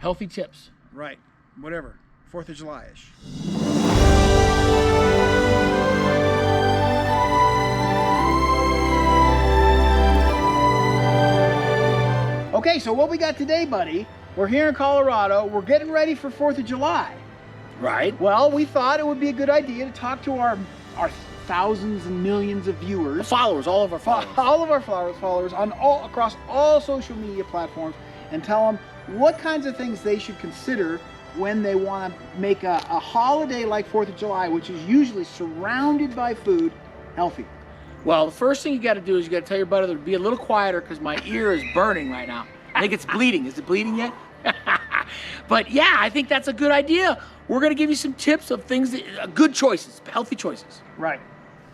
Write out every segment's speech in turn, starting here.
healthy tips. Right. Whatever. 4th of July-ish. Okay, so what we got today, buddy, we're here in Colorado. We're getting ready for 4th of July. Right. Well, we thought it would be a good idea to talk to our thousands and millions of viewers. Followers, all of our followers. All of our followers on across all social media platforms, and tell them what kinds of things they should consider when they want to make a holiday like 4th of July, which is usually surrounded by food, healthy. Well, the first thing you got to do is you got to tell your brother to be a little quieter because my ear is burning right now. I think it's bleeding. Is it bleeding yet? But yeah, I think that's a good idea. We're going to give you some tips of things that good choices, healthy choices. Right.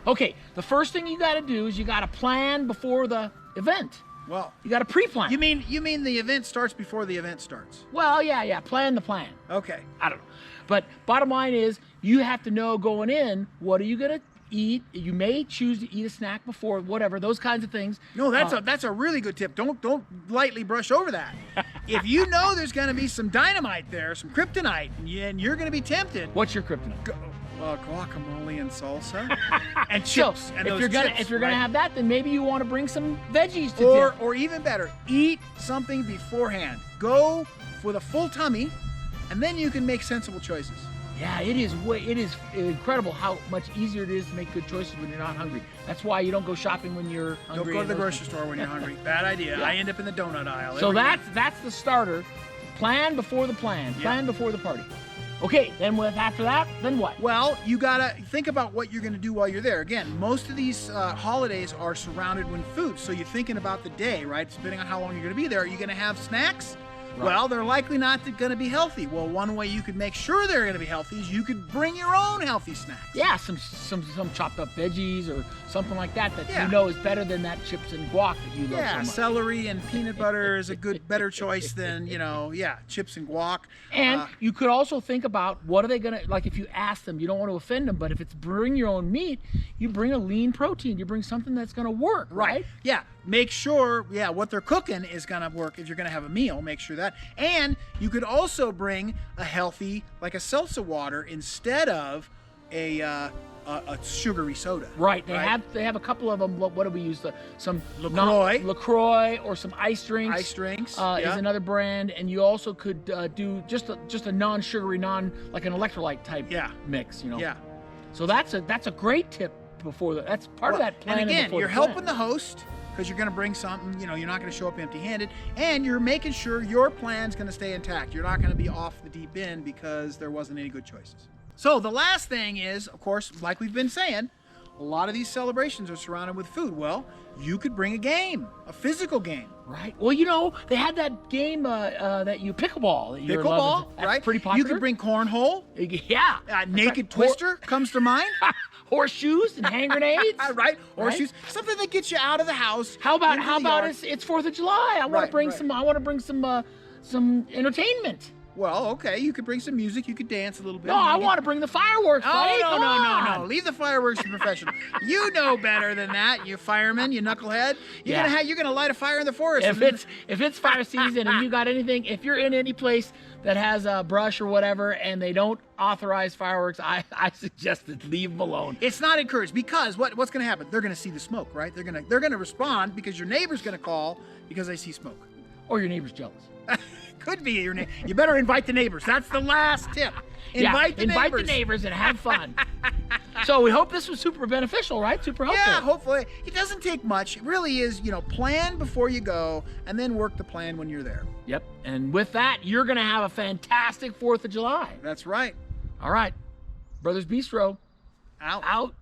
Okay, the first thing you got to do is you got to plan before the event. Well, you got to pre-plan. You mean the event starts before the event starts? Well, yeah, plan the plan. Okay. I don't know. But bottom line is you have to know going in, what are you going to eat? You may choose to eat a snack before, whatever, those kinds of things. No, that's a really good tip. Don't lightly brush over that. If you know there's going to be some dynamite there, some kryptonite, and you're going to be tempted. What's your kryptonite? Guacamole and salsa and chips. So, and if you're gonna have that, then maybe you want to bring some veggies to dip. Or even better, eat something beforehand. Go for the full tummy, and then you can make sensible choices. Yeah, it is incredible how much easier it is to make good choices when you're not hungry. That's why you don't go shopping when you're hungry. Don't go to the grocery store when you're hungry. Bad idea. Yeah. I end up in the donut aisle. So that's the starter. Plan before the plan. Plan before the party. Okay, then after that, then what? Well, you gotta think about what you're gonna do while you're there. Again, most of these holidays are surrounded with food, so you're thinking about the day, right? Depending on how long you're gonna be there. Are you gonna have snacks? Right. Well, they're likely not going to be healthy. Well, one way you could make sure they're going to be healthy is you could bring your own healthy snacks. Yeah, some chopped up veggies or something like that you know is better than that chips and guac that you love so much. Celery and peanut butter is a better choice than, chips and guac. And you could also think about what are they going to, like if you ask them, you don't want to offend them, but if it's bring your own meat, you bring a lean protein. You bring something that's going to work, right? Yeah. Make sure, what they're cooking is going to work. If you're going to have a meal, make sure that. And you could also bring a healthy, like a seltzer water, instead of a sugary soda. Right. They have a couple of them. What do we use? Some LaCroix or some ice drinks. Ice drinks is another brand, and you also could do just a non-sugary, like an electrolyte type mix. Yeah. So that's a great tip before that's part of that plan. And again, you're helping the host, because you're going to bring something, you're not going to show up empty-handed, and you're making sure your plan's going to stay intact. You're not going to be off the deep end because there wasn't any good choices. So the last thing is, of course, like we've been saying, a lot of these celebrations are surrounded with food. Well, you could bring a game, a physical game. Right. Well, they had that game that you pickleball. That pickleball, right? Pretty popular. You could bring cornhole. Yeah. Naked twister comes to mind. Horseshoes and hand grenades. Right. Horseshoes. Right? Something that gets you out of the house. How about it's 4th of July? I want to bring some entertainment. Well, okay, you could bring some music, you could dance a little bit. No, I want to bring the fireworks, buddy. No. Leave the fireworks to professionals. You know better than that, you fireman, you knucklehead. You're gonna light a fire in the forest. If it's fire season and you got anything, if you're in any place that has a brush or whatever and they don't authorize fireworks, I suggest that leave them alone. It's not encouraged, because what's gonna happen? They're gonna see the smoke, right? They're gonna respond because your neighbor's gonna call because they see smoke. Or your neighbor's jealous. Could be your neighbor. You better invite the neighbors. That's the last tip. Invite the neighbors and have fun. So we hope this was super beneficial, right? Super helpful. Yeah, hopefully. It doesn't take much. It really is, plan before you go and then work the plan when you're there. Yep. And with that, you're going to have a fantastic 4th of July. That's right. All right. Brothers Bistro. Out. Out.